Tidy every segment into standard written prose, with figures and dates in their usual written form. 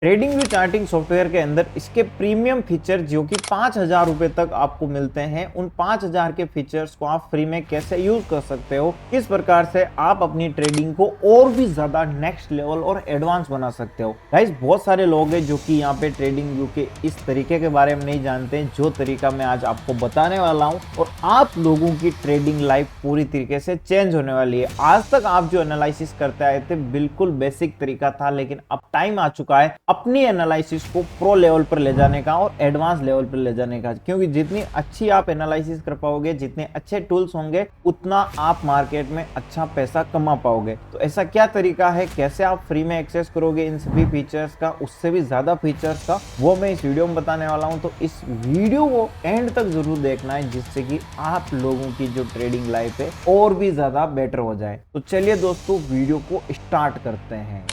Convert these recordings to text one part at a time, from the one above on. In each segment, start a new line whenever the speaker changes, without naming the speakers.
Trading view charting software के अंदर इसके प्रीमियम फीचर जो कि 5,000 रुपए तक आपको मिलते हैं, उन 5,000 के फीचर्स को आप फ्री में कैसे यूज कर सकते हो, किस प्रकार से आप अपनी ट्रेडिंग को और भी ज्यादा नेक्स्ट लेवल और एडवांस बना सकते हो। गाइस, बहुत सारे लोग हैं जो कि यहाँ पे ट्रेडिंग व्यू के इस तरीके के बारे में नहीं जानते हैं जो तरीका मैं आज आपको बताने वाला हूँ, और आप लोगों की ट्रेडिंग लाइफ पूरी तरीके से चेंज होने वाली है। आज तक आप जो एनालिसिस करते आए थे बिल्कुल बेसिक तरीका था, लेकिन अब टाइम आ चुका है अपनी एनालिसिस को प्रो लेवल पर ले जाने का और एडवांस लेवल पर ले जाने का, क्योंकि जितनी अच्छी आप एनालिसिस कर पाओगे, जितने अच्छे टूल्स होंगे, उतना आप मार्केट में अच्छा पैसा कमा पाओगे। तो ऐसा क्या तरीका है, कैसे आप फ्री में एक्सेस करोगे इन सभी फीचर्स का, उससे भी ज्यादा फीचर्स का, वो मैं इस वीडियो में बताने वाला हूं। तो इस वीडियो को एंड तक जरूर देखना है, जिससे कि आप लोगों की जो ट्रेडिंग लाइफ है और भी ज्यादा बेटर हो जाए। तो चलिए दोस्तों, वीडियो को स्टार्ट करते हैं।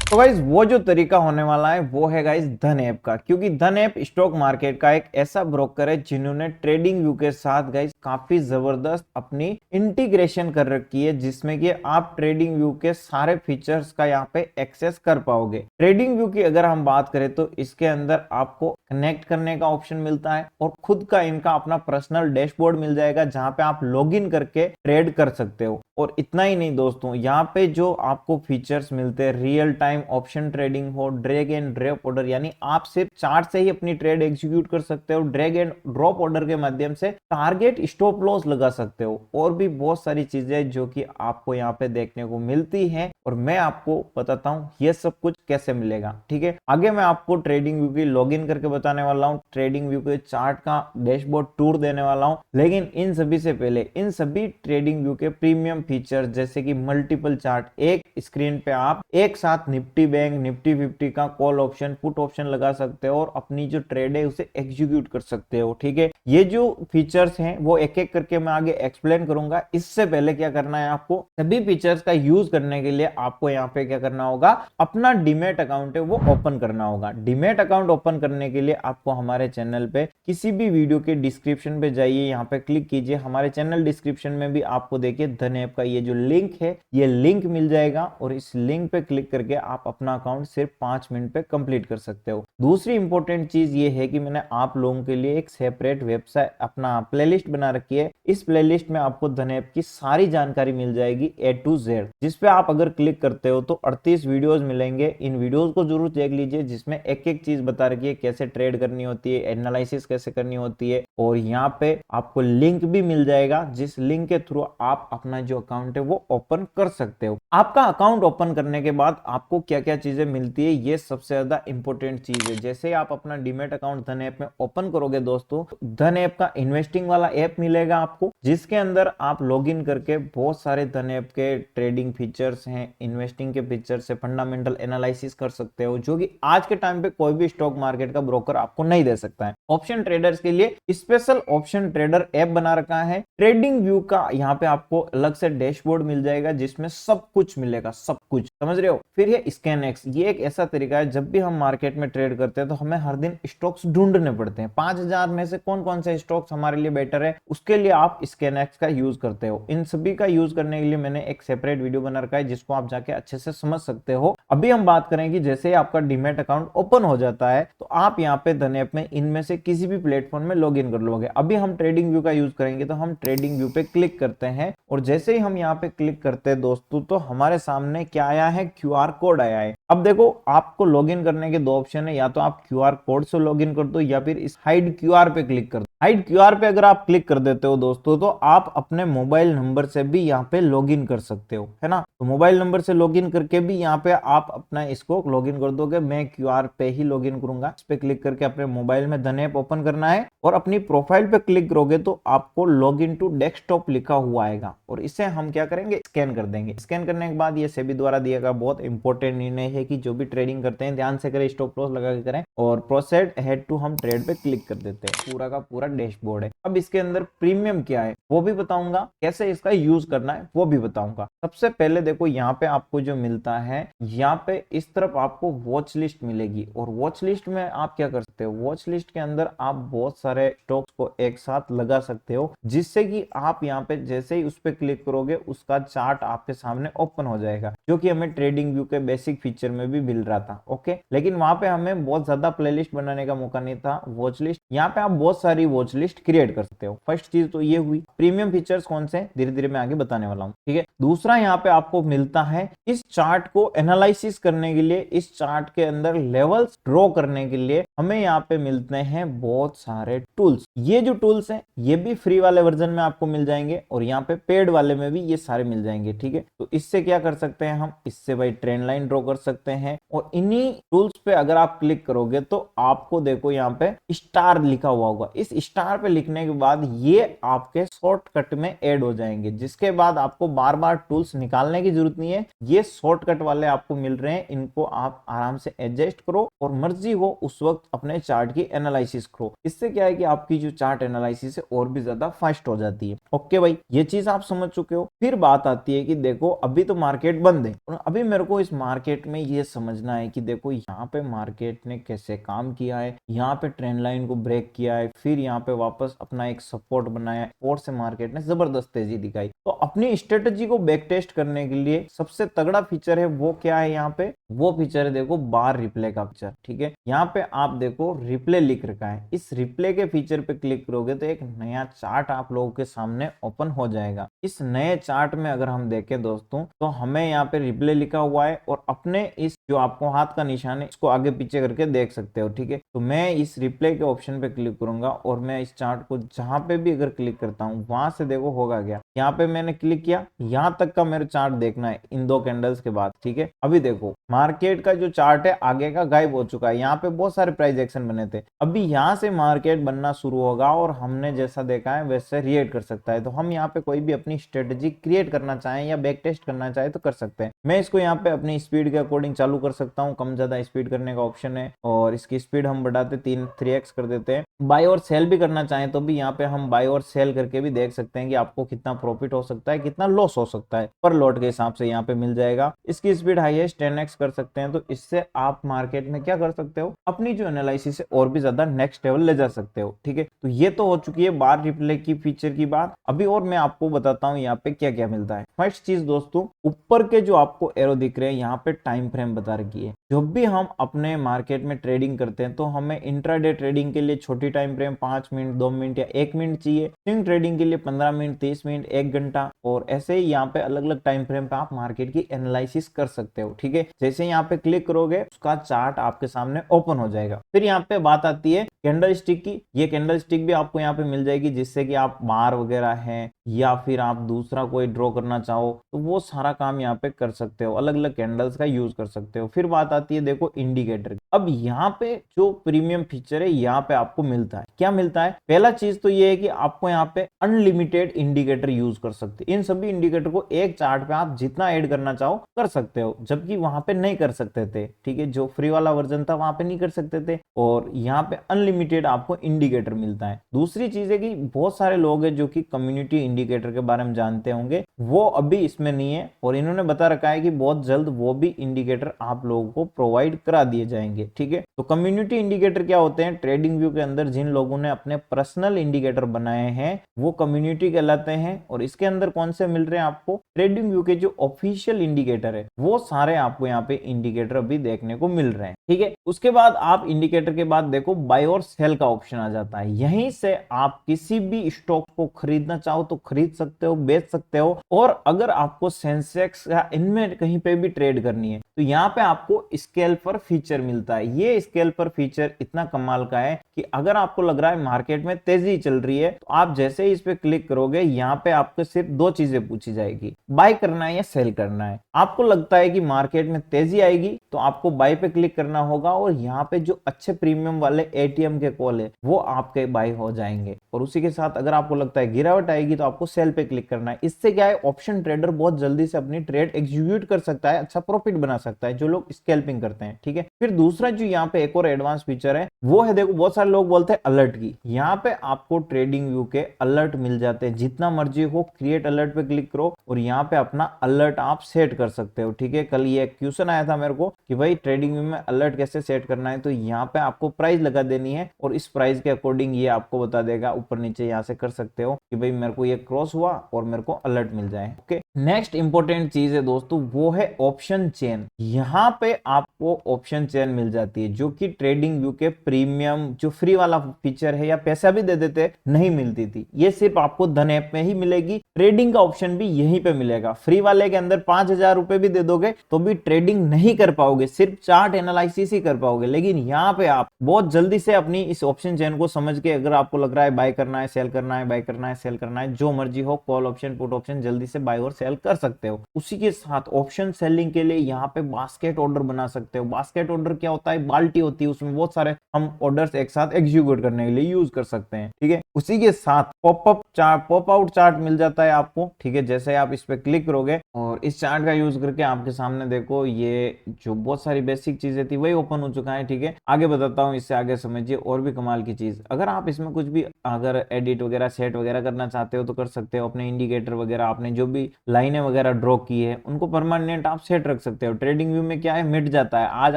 तो गाइज, वो जो तरीका होने वाला है वो है गाइज धन ऐप का, क्योंकि धन ऐप स्टॉक मार्केट का एक ऐसा ब्रोकर है जिन्होंने ट्रेडिंग व्यू के साथ गाइज काफी जबरदस्त अपनी इंटीग्रेशन कर रखी है, जिसमें कि आप ट्रेडिंग व्यू के सारे फीचर्स का यहाँ पे एक्सेस कर पाओगे। ट्रेडिंग व्यू की अगर हम बात करें तो इसके अंदर आपको कनेक्ट करने का ऑप्शन मिलता है और खुद का इनका अपना पर्सनल डैशबोर्ड मिल जाएगा, जहां पे आप लॉग इन करके ट्रेड कर सकते हो। और इतना ही नहीं दोस्तों, यहाँ पे जो आपको फीचर्स मिलते हैं, रियल टाइम ऑप्शन ट्रेडिंग हो, ड्रैग एंड ड्रॉप ऑर्डर, यानी आप सिर्फ चार्ट से ही अपनी ट्रेड एग्जीक्यूट कर सकते हो, ड्रैग एंड ड्रॉप ऑर्डर के माध्यम से टारगेट स्टॉप लॉस लगा सकते हो, और भी बहुत सारी चीजें जो कि आपको यहाँ पे देखने को मिलती हैं, और मैं आपको बताता हूँ ये सब कुछ कैसे मिलेगा। ठीक है, आगे मैं आपको ट्रेडिंग व्यू की लॉगिन करके बताने वाला हूँ, ट्रेडिंग व्यू के चार्ट का डैशबोर्ड टूर देने वाला हूँ, लेकिन इन सभी से पहले इन सभी ट्रेडिंग व्यू के प्रीमियम फीचर जैसे कि मल्टीपल चार्ट, एक स्क्रीन पे आप एक साथ निफ्टी बैंक, निफ्टी 50 का कॉल ऑप्शन, पुट ऑप्शन लगा सकते हो और अपनी जो ट्रेड है उसे एग्जीक्यूट कर सकते हो। ठीक है, ये जो फीचर्स हैं वो एक एक करके मैं आगे एक्सप्लेन करूंगा। इससे पहले क्या करना है, आपको सभी फीचर्स का यूज करने के लिए आपको यहाँ पे क्या करना होगा, अपना डीमैट अकाउंट है वो ओपन करना होगा। डीमैट अकाउंट ओपन करने के लिए आपको हमारे चैनल पे किसी भी वीडियो के डिस्क्रिप्शन पे जाइए, यहाँ पे क्लिक कीजिए। हमारे चैनल डिस्क्रिप्शन में भी आपको देखिए धन ऐप का ये जो लिंक है, ये लिंक मिल जाएगा, और इस लिंक पे क्लिक करके आप अपना अकाउंट सिर्फ 5 मिनट पे कंप्लीट कर सकते हो। दूसरी इंपॉर्टेंट चीज ये है कि मैंने आप लोगों के लिए एक सेपरेट वेबसाइट अपना प्लेलिस्ट बना रखी है। इस प्लेलिस्ट में आपको धन ऐप की सारी जानकारी मिल जाएगी A to Z, जिसपे आप अगर क्लिक करते हो तो 38 वीडियोस मिलेंगे। इन वीडियोस को जरूर देख लीजिए, जिसमें एक एक चीज बता रखी है, कैसे ट्रेड करनी होती है, एनालिसिस कैसे करनी होती है, और यहाँ पे आपको लिंक भी मिल जाएगा, जिस लिंक के थ्रू आप अपना जो अकाउंट है वो ओपन कर सकते हो। आपका अकाउंट ओपन करने के बाद आपको क्या क्या चीजें मिलती है, ये सबसे ज्यादा इंपॉर्टेंट चीज है। जैसे आप अपना डीमैट अकाउंट धन ऐप में ओपन करोगे दोस्तों, धन ऐप का इन्वेस्टिंग वाला ऐप मिलेगा आपको, जिसके अंदर आप लॉग इन करके बहुत सारे धन ऐप के ट्रेडिंग फीचर्स हैं, इन्वेस्टिंग के फीचर्स से फंडामेंटल एनालिसिस कर सकते हो, जो कि आज के टाइम पे कोई भी स्टॉक मार्केट का ब्रोकर आपको नहीं दे सकता है। ऑप्शन ट्रेडर्स के लिए स्पेशल ऑप्शन ट्रेडर ऐप बना रखा है। ट्रेडिंग व्यू का यहाँ पे आपको अलग से डैशबोर्ड मिल जाएगा, जिसमें सब कुछ मिलेगा, सब कुछ, समझ रहे हो। फिर ये स्कैनएक्स, ये एक ऐसा तरीका है, जब भी हम मार्केट में ट्रेड करते हैं तो हमें हर दिन स्टॉक्स ढूंढने पड़ते हैं, 5,000 में से कौन कौन से स्टॉक्स हमारे लिए बेटर है, उसके लिए आप स्कैनएक्स का यूज करते हो। इन सभी का यूज करने के लिए मैंने एक सेपरेट वीडियो बना रखा है, जिसको आप जाके अच्छे से समझ सकते हो। अभी हम बात करेंगे, जैसे आपका डीमैट अकाउंट ओपन हो जाता है तो आप यहाँ पे धन ऐप में इनमें से किसी भी प्लेटफॉर्म में लॉग इन कर लोगे। अभी हम ट्रेडिंग व्यू का यूज करेंगे, तो हम ट्रेडिंग व्यू पे क्लिक करते हैं, और जैसे ही हम यहाँ पे क्लिक करते हैं दोस्तों, तो हमारे सामने क्या आया है, QR कोड आया है। अब देखो, आपको लॉगिन करने के दो ऑप्शन है, या तो आप QR कोड से लॉगिन कर दो, या फिर इस हाइड QR पे क्लिक कर दो। हाइड QR पे अगर आप क्लिक कर देते हो दोस्तों, तो आप अपने मोबाइल नंबर से भी यहाँ पे लॉगिन कर सकते हो, है ना। तो मोबाइल नंबर से लॉगिन करके भी यहाँ पे आप अपना इसको लॉगिन कर दोगे। मैं QR पे ही लॉगिन करूंगा। इस पे क्लिक करके अपने मोबाइल में धन ऐप ओपन करना है, और अपनी प्रोफाइल पे क्लिक करोगे तो आपको लॉगिन टू डेस्कटॉप लिखा हुआ आएगा, और इसे हम क्या करेंगे, स्कैन कर देंगे। स्कैन करने के बाद ये सेबी द्वारा दिया गया बहुत इंपॉर्टेंट निर्णय है कि जो भी ट्रेडिंग करते हैं ध्यान से करें, स्टॉप लॉस लगा के करें, और प्रोसीड अहेड टू हम ट्रेड पे क्लिक कर देते हैं। पूरा का पूरा डैशबोर्ड है। अब इसके अंदर प्रीमियम क्या है वो भी बताऊंगा, कैसे इसका यूज करना है वो भी बताऊंगा। सबसे पहले देखो यहाँ पे आपको जो मिलता है, यहाँ पे इस तरफ आपको वॉच लिस्ट मिलेगी और वॉच लिस्ट में आप क्या कर सकते हो, वॉच लिस्ट के अंदर आप बहुत सारे स्टॉक्स को एक साथ लगा सकते हो, जिससे कि आप यहाँ पे जैसे ही उस पर क्लिक करोगे उसका चार्ट आपके सामने ओपन हो जाएगा, जो कि हमें ट्रेडिंग व्यू के बेसिक फीचर में भी मिल रहा था। ओके, लेकिन वहां पे हमें बहुत ज्यादा प्लेलिस्ट बनाने का मौका नहीं था। वॉच लिस्ट, यहाँ पे आप बहुत सारी वॉच लिस्ट क्रिएट कर सकते हो। फर्स्ट चीज तो ये हुई। प्रीमियम फीचर्स कौन से धीरे धीरे मैं आगे बताने वाला हूँ, ठीक है। दूसरा यहाँ पे आपको मिलता है इस चार्ट को एनालिसिस करने के लिए, इस चार्ट के अंदर लेवल्स ड्रॉ करने के लिए हमें यहाँ पे मिलते हैं बहुत सारे टूल्स। ये जो टूल्स हैं ये भी फ्री वाले वर्जन में आपको मिल जाएंगे और यहाँ पे पेड वाले में भी ये सारे मिल जाएंगे, ठीक है। तो इससे क्या कर सकते हैं हम, इससे भाई ट्रेंड लाइन ड्रॉ कर सकते हैं और इन्हीं टूल्स पे अगर आप क्लिक करोगे तो आपको देखो यहाँ पे स्टार लिखा हुआ होगा। इस स्टार पे लिखने के बाद ये आपके शॉर्टकट में ऐड हो जाएंगे, जिसके बाद आपको बार बार टूल्स निकालने की जरूरत नहीं है। ये शॉर्टकट वाले आपको मिल रहे हैं, इनको आप आराम से एडजस्ट करो और मर्जी हो उस वक्त अपने चार्ट की एनालिसिस करो। इससे क्या है कि आपकी जो चार्ट एनालिसिस है और भी ज्यादा फास्ट हो जाती है। ओके भाई, ये चीज आप समझ चुके हो। फिर बात आती है कि देखो अभी तो मार्केट बंद है और अभी मेरे को इस मार्केट में ये समझना है कि देखो यहाँ पे मार्केट ने कैसे काम किया है, यहाँ पे ट्रेंड लाइन को ब्रेक किया है, फिर यहाँ पे वापस अपना एक सपोर्ट बनाया और से मार्केट ने जबरदस्त तेजी दिखाई। तो अपनी स्ट्रेटजी को बैक टेस्ट करने के लिए सबसे तगड़ा फीचर है वो क्या है, यहाँ पे वो फीचर है देखो बार रिप्ले का फीचर, ठीक है। यहाँ पे आप देखो रिप्ले लिख रखा है, इस रिप्ले के फीचर पे क्लिक करोगे तो एक नया चार्ट आप लोगों के सामने ओपन हो जाएगा। इस नए चार्ट में अगर हम देखें दोस्तों तो हमें यहाँ पे रिप्ले लिखा हुआ है और अपने इस जो आपको हाथ का निशान है इसको आगे पीछे करके देख सकते हो, ठीक है। तो मैं इस रिप्ले के ऑप्शन पे क्लिक करूंगा और मैं इस चार्ट को जहां पे भी अगर क्लिक करता हूं वहां से देखो होगा क्या, यहाँ पे मैंने क्लिक किया, यहां तक का मेरा चार्ट देखना है इन दो कैंडल्स के बाद, ठीक है। अभी देखो मार्केट का जो चार्ट है आगे का गायब हो चुका है, यहाँ पे बहुत सारे प्राइस एक्शन बने थे। अभी यहाँ से मार्केट बनना शुरू होगा और हमने जैसा देखा है वैसे रिएक्ट कर सकता है। तो हम यहाँ पे कोई भी अपनी स्ट्रेटेजी क्रिएट करना चाहें या बैक टेस्ट करना चाहे तो कर सकते हैं। मैं इसको यहाँ पे अपनी स्पीड के अकॉर्डिंग चालू कर सकता हूँ, कम ज्यादा स्पीड करने का ऑप्शन है और इसकी स्पीड हम बढ़ाते 3x कर देते हैं। बाय और सेल भी करना चाहें तो भी यहाँ पे हम बाय और सेल करके भी देख सकते हैं कि आपको कितना प्रॉफिट हो सकता है, कितना लॉस हो सकता है, पर लॉट के हिसाब से यहाँ पे मिल जाएगा। इसकी स्पीड हाईएस्ट 10x कर सकते हैं। तो इससे आप मार्केट में क्या कर सकते हो, अपनी जो एनालिसिस है और भी ज्यादा नेक्स्ट लेवल ले जा सकते हो, ठीक है। तो ये तो हो चुकी है बार रिप्ले की फीचर की बात। अभी और मैं आपको बताता हूँ यहाँ पे क्या क्या मिलता है। फर्स्ट चीज दोस्तों, ऊपर के जो आपको एरो दिख रहे हैं यहाँ पे टाइम फ्रेम बता रखी है। जब भी हम अपने मार्केट में ट्रेडिंग करते हैं तो हमें इंट्राडे ट्रेडिंग के लिए छोटी टाइम फ्रेम 5 मिनट, 2 मिनट या 1 मिनट चाहिए। स्विंग ट्रेडिंग के लिए 15 मिनट, 30 मिनट, 1 घंटा और ऐसे ही यहाँ पे अलग अलग टाइम फ्रेम पे आप मार्केट की एनालिसिस कर सकते हो, ठीक है। जैसे यहाँ पे क्लिक करोगे उसका चार्ट आपके सामने ओपन हो जाएगा। फिर यहाँ पे बात आती है कैंडल स्टिक की। ये कैंडल स्टिक भी आपको यहाँ पे मिल जाएगी, जिससे कि आप बार वगैरह है या फिर आप दूसरा कोई ड्रॉ करना चाहो तो वो सारा काम यहाँ पे कर सकते हो, अलग अलग कैंडल्स का यूज कर सकते हो। फिर बात आती है देखो इंडिकेटर। अब यहाँ पे जो प्रीमियम फीचर है यहाँ पे आपको मिलता है, क्या मिलता है, पहला चीज तो ये है कि आपको यहाँ पे अनलिमिटेड इंडिकेटर यूज कर सकते हैं। इन सभी इंडिकेटर को एक चार्ट पे आप जितना ऐड करना चाहो कर सकते हो, जबकि वहां पे नहीं कर सकते थे, ठीक है। जो फ्री वाला वर्जन था वहां पे नहीं कर सकते थे और यहाँ पे अनलिमिटेड आपको इंडिकेटर मिलता है। दूसरी चीज है कि बहुत सारे लोग हैं जो कि कम्युनिटी इंडिकेटर के बारे में जानते होंगे, वो अभी इसमें नहीं है और इन्होंने बता रखा है कि बहुत जल्द वो भी इंडिकेटर आप लोगों को प्रोवाइड करा दिए जाएंगे, ठीक है। तो कम्युनिटी इंडिकेटर क्या होते हैं, ट्रेडिंग व्यू के अंदर जिन लोगों ने अपने पर्सनल इंडिकेटर बनाए हैं वो कम्युनिटी कहलाते हैं। और इसके अंदर कौन से मिल रहे हैं आपको, ट्रेडिंग व्यू के जो ऑफिशियल इंडिकेटर है वो सारे आपको यहाँ पे इंडिकेटर अभी देखने को मिल रहे हैं, ठीक है। उसके बाद आप इंडिकेटर के बाद देखो बाय और सेल का ऑप्शन आ जाता है। यहीं से आप किसी भी स्टॉक को खरीदना चाहो तो खरीद सकते हो, बेच सकते हो। और अगर आपको सेंसेक्स या इनमें कहीं पे भी ट्रेड करनी है तो यहाँ पे आपको स्केल्पर फीचर मिलता है। ये स्केल्पर फीचर इतना कमाल का है कि अगर आपको लग रहा है मार्केट में तेजी चल रही है तो आप जैसे ही इस पे क्लिक करोगे यहाँ पे आपको सिर्फ दो चीजें पूछी जाएगी, बाय करना है या सेल करना है। आपको लगता है कि मार्केट में तेजी आएगी तो आपको बाय पे क्लिक करना होगा और यहाँ पे जो अच्छे प्रीमियम वाले एटीएम के कॉल है वो आपके बाय हो जाएंगे। और उसी के साथ अगर आपको लगता है गिरावट आएगी तो आपको सेल पे क्लिक करना है। इससे क्या है, ऑप्शन ट्रेडर बहुत जल्दी से अपनी ट्रेड एग्जीक्यूट कर सकता है, अच्छा प्रॉफिट बना सकता है जो लोग स्कैल्पिंग करते हैं, ठीक है। फिर दूसरा जो यहाँ पे एक और एडवांस फीचर है वो है, देखो बहुत सारे लोग बोलते हैं अलर्ट की। यहाँ पे आपको ट्रेडिंग व्यू के अलर्ट मिल जाते हैं, जितना मर्जी हो क्रिएट अलर्ट पे क्लिक करो, और यहाँ पे अपना अलर्ट आप सेट कर सकते हो। ठीक है, कल ये क्वेश्चन आया था मेरे को कि भाई ट्रेडिंग व्यू में अलर्ट कैसे सेट करना है, तो यहाँ पे आपको प्राइस लगा देनी है और इस प्राइस के अकॉर्डिंग ये आपको बता देगा, ऊपर नीचे यहाँ से कर सकते हो कि भाई मेरे को ये क्रॉस हुआ और मेरे को अलर्ट मिल जाए। ओके, नेक्स्ट इंपॉर्टेंट चीज है दोस्तों, वो है ऑप्शन चेन। यहाँ पे आपको ऑप्शन चेन मिल जाती है जो कि ट्रेडिंग व्यू के प्रीमियम जो फ्री वाला फीचर है या पैसा भी दे देते नहीं मिलती थी, ये सिर्फ आपको धन ऐप में ही मिलेगी। ट्रेडिंग का ऑप्शन भी यहीं पे मिलेगा। फ्री वाले के अंदर 5,000 रुपए भी दे दोगे तो भी ट्रेडिंग नहीं कर पाओगे, सिर्फ चार्ट एनालिसिस ही कर पाओगे। लेकिन यहाँ पे आप बहुत जल्दी से अपनी इस ऑप्शन चेन को समझ के, अगर आपको लग रहा है बाय करना है, सेल करना है, बाय करना है, सेल करना है, जो मर्जी हो, कॉल ऑप्शन, पुट ऑप्शन, जल्दी से बाय और सेल कर सकते हो। उसी के साथ ऑप्शन सेलिंग के लिए यहाँ पे बास्केट ऑर्डर बना सकते हो। बास्केट ऑर्डर क्या होता है, बाल्टी होती है, उसमें बहुत सारे हम ऑर्डर्स एक साथ एग्जीक्यूट करने के लिए यूज कर सकते हैं। ठीक है, उसी के साथ popup chart, pop out chart मिल जाता है आपको। ठीक है, जैसे आप इस पे क्लिक करोगे और इस चार्ट का यूज करके आपके सामने देखो ये जो बहुत सारी बेसिक चीजें थी वही ओपन हो चुका है। ठीक है, आगे बताता हूँ, इससे आगे समझिए और भी कमाल की चीज। अगर आप इसमें कुछ भी अगर एडिट वगैरह सेट वगैरह करना चाहते हो तो कर सकते हो। अपने इंडिकेटर वगैरह, आपने जो भी लाइनें वगैरह ड्रॉ की है उनको परमानेंट आप सेट रख सकते हो। ट्रेडिंग व्यू में क्या है, मिट जाता है। आज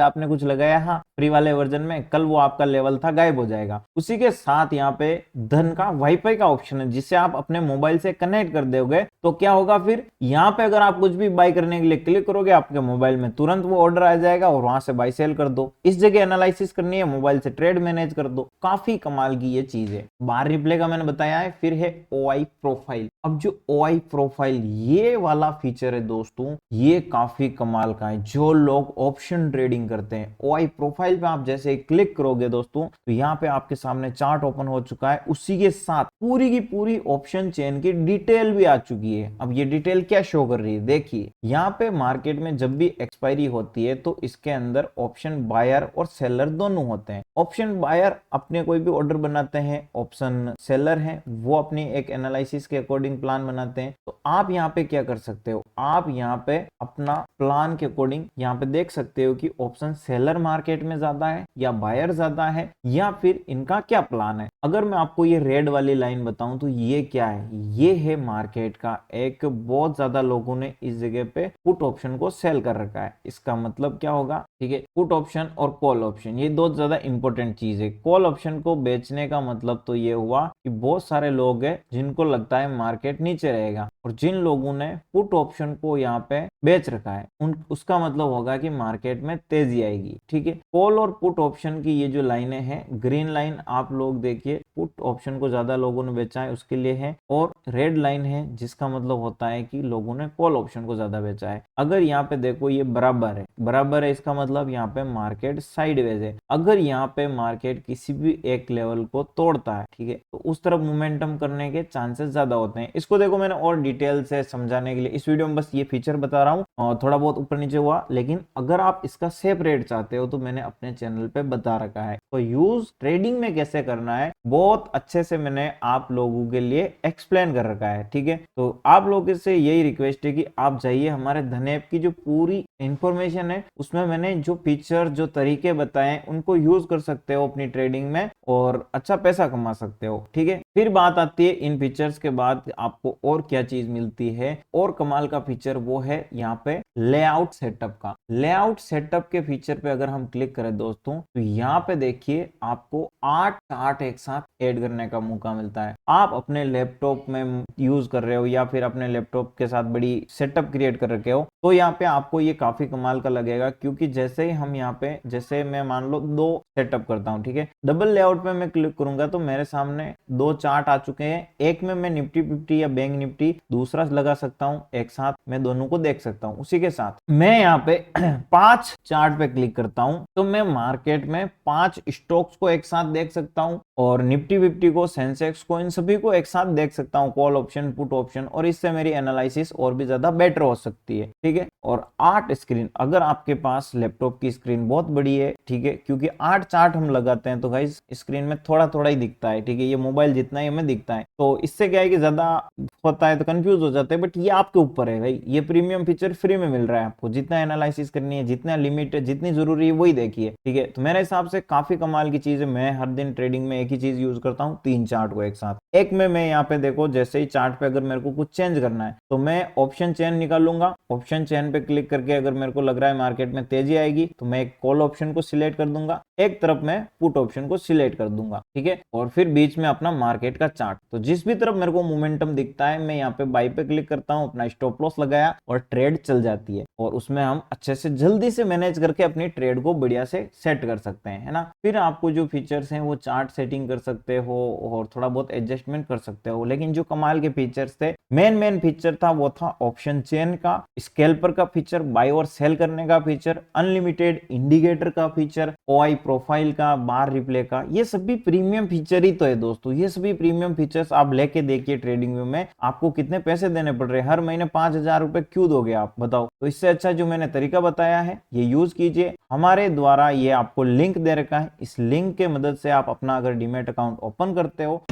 आपने कुछ लगाया हाँ फ्री वाले वर्जन में, कल वो आपका लेवल था गायब हो जाएगा। उसी के साथ यहाँ पे धन का वाईफाई का ऑप्शन है, जिससे आप अपने मोबाइल से कनेक्ट कर दोगे तो क्या होगा, फिर यहाँ पे अगर आप कुछ भी बाय करने के लिए क्लिक करोगे आपके मोबाइल में तुरंत वो ऑर्डर आ जाएगा और वहां से बाय सेल कर दो। इस जगह एनालिसिस करनी है, मोबाइल से ट्रेड मैनेज कर दो। काफी कमाल की ये चीज है। बार रिप्ले का मैंने बताया है। फिर है ओआई प्रोफाइल। अब जो ओआई प्रोफाइल ये वाला फीचर है दोस्तों, ये काफी कमाल का है। जो लोग ऑप्शन ट्रेडिंग करते हैं, ओआई प्रोफाइल पे आप जैसे क्लिक करोगे दोस्तों तो यहाँ पे आपके सामने चार्ट ओपन हो चुका है। उसी के साथ पूरी की पूरी ऑप्शन चेन की डिटेल भी आ चुकी है। अब ये डिटेल क्या शो कर रही है, देखिए यहाँ पे मार्केट में जब भी एक्सपायरी होती है तो इसके अंदर ऑप्शन बायर और सेलर दोनों होते हैं। ऑप्शन बायर अपने कोई भी ऑर्डर बनाते हैं, ऑप्शन सेलर है वो अपनी एक एनालिसिस के अकॉर्डिंग प्लान बनाते हैं। तो आप यहाँ पे क्या कर सकते हो, आप यहाँ पे अपना प्लान के अकॉर्डिंग यहाँ पे देख सकते हो कि ऑप्शन सेलर मार्केट में ज्यादा है या बायर ज्यादा है, या फिर इनका क्या प्लान है। अगर मैं आपको ये रेड वाली लाइन बताऊं तो ये क्या है, ये है मार्केट का एक बहुत ज्यादा लोगों ने इस जगह पे पुट ऑप्शन को सेल कर रखा है। इसका मतलब क्या होगा, ठीक है, पुट ऑप्शन और कॉल ऑप्शन ये दो ज्यादा इंपॉर्टेंट चीज है। कॉल ऑप्शन को बेचने का मतलब तो ये हुआ कि बहुत सारे लोग हैं जिनको लगता है मार्केट नीचे रहेगा, और जिन लोगों ने पुट ऑप्शन को यहाँ पे बेच रखा है उसका मतलब होगा कि मार्केट में तेजी आएगी। ठीक है, कॉल और पुट ऑप्शन की ये जो लाइनें हैं, ग्रीन लाइन आप लोग देखिए पुट ऑप्शन को ज्यादा लोगों ने बेचा है उसके लिए है, और रेड लाइन है जिसका मतलब होता है कि लोगों ने कॉल ऑप्शन को ज्यादा बेचा है। अगर यहाँ पे देखो ये बराबर है, बराबर है इसका मतलब यहाँ पे मार्केट साइडवेज है। अगर यहाँ पे मार्केट किसी भी एक लेवल को तोड़ता है, ठीक है, तो उस तरफ मोमेंटम करने के चांसेस ज्यादा होते हैं। इसको देखो मैंने और डिटेल से समझाने के लिए इस वीडियो में बस ये फीचर बता रहा हूँ, और थोड़ा बहुत ऊपर नीचे हुआ, लेकिन अगर आप इसका सेपरेट चाहते हो तो मैंने अपने चैनल पे बता रखा है। तो यूज ट्रेडिंग में कैसे करना है बहुत अच्छे से मैंने आप लोगों के लिए एक्सप्लेन कर रखा है। ठीक है, तो आप लोगों से यही रिक्वेस्ट है कि आप जाइए हमारे धन ऐप की जो पूरी इंफॉर्मेशन है उसमें मैंने जो फीचर जो तरीके बताए उनको यूज कर सकते हो अपनी ट्रेडिंग में और अच्छा पैसा कमा सकते हो। ठीक है, फिर बात आती है इन फीचर्स के बाद आपको और क्या चीज मिलती है, और कमाल का फीचर वो है यहाँ पे लेआउट सेटअप का। लेआउट सेटअप के फीचर पे अगर हम क्लिक करें दोस्तों तो यहाँ पे देखिए आपको 8 चार्ट एक साथ ऐड करने का मौका मिलता है। आप अपने लैपटॉप में यूज कर रहे हो या फिर अपने लैपटॉप के साथ बड़ी सेटअप क्रिएट कर रखे हो तो यहाँ पे आपको ये काफी कमाल का लगेगा, क्योंकि जैसे ही हम यहाँ पे, जैसे मैं मान लो 2 सेटअप करता हूँ, ठीक है, डबल लेआउट पे मैं क्लिक करूंगा तो मेरे सामने 2 चार्ट आ चुके हैं। एक में मैं निफ्टी 50 या बैंक निफ्टी दूसरा लगा सकता हूँ, एक साथ मैं दोनों को देख सकता हूँ। उसी के साथ मैं यहाँ पे 5 चार्ट पे क्लिक करता हूँ तो मैं मार्केट में 5 स्टॉक्स को एक साथ देख सकता हूँ, और निफ्टी 50 को, सेंसेक्स को, इन सभी को एक साथ देख सकता हूँ, कॉल ऑप्शन, पुट ऑप्शन, और इससे मेरी एनालिसिस और भी ज्यादा बेटर हो सकती है। ठीक है, और 8 स्क्रीन, अगर आपके पास लैपटॉप की स्क्रीन बहुत बड़ी है, ठीक है, क्योंकि 8 चार्ट हम लगाते हैं तो गाइस स्क्रीन में थोड़ा थोड़ा ही दिखता है। ठीक है, ये मोबाइल जितना ही हमें दिखता है, तो इससे क्या है कि ज्यादा होता है तो कंफ्यूज हो जाते हैं, बट ये आपके ऊपर है भाई। ये प्रीमियम फीचर फ्री में मिल रहा है आपको, जितना एनालिसिस करनी है, जितना लिमिट है, जितनी जरूरी है वही देखिए। ठीक है, तो मेरे हिसाब से काफी कमाल की चीज है। मैं हर दिन ट्रेडिंग में एक एक ही चीज यूज करता हूँ, 3 चार्ट को एक साथ। एक में मैं यहाँ पे देखो जैसे ही चार्ट पे अगर मेरे को कुछ चेंज करना है तो मैं ऑप्शन चेन निकाल लूंगा। ऑप्शन चेन पे क्लिक करके अगर मेरे को लग रहा है मार्केट में तेजी आएगी तो मैं एक कॉल ऑप्शन को सिलेक्ट कर दूंगा, एक तरफ मैं पुट ऑप्शन को सिलेक्ट कर दूंगा, ठीक है। और फिर बीच में अपना मार्केट का चार्ट, तो जिस भी तरफ मेरे को मोमेंटम दिखता है मैं यहाँ पे बाई पे क्लिक करता हूँ, अपना स्टॉप लॉस लगाया और ट्रेड चल जाती है। और उसमें हम अच्छे से जल्दी से मैनेज करके अपनी ट्रेड को बढ़िया से सेट कर सकते हैं, है ना। फिर आपको जो फीचर्स हैं वो चार्ट सेटिंग कर सकते हो और थोड़ा बहुत एडजस्टमेंट कर सकते हो। लेकिन जो कमाल के फीचर्स थे, मेन फीचर था वो था ऑप्शन चेन का, स्कैल्पर का फीचर, बाय और सेल करने का फीचर, अनलिमिटेड इंडिकेटर का फीचर, ओआई प्रोफाइल का, बार रिप्ले का। ये सभी प्रीमियम फीचर ही तो है दोस्तों। ये सभी प्रीमियम फीचर्स आप लेके देखिए ट्रेडिंग व्यू में आपको कितने पैसे देने पड़ रहे हैं, हर महीने 5,000 रुपए क्यों दोगे आप, बताओ। तो इससे अच्छा जो मैंने तरीका बताया है ये यूज कीजिए। हमारे द्वारा ये आपको लिंक दे रखा है, इस लिंक के मदद से आप अपना अगर डीमैट अकाउंट ओपन करते हो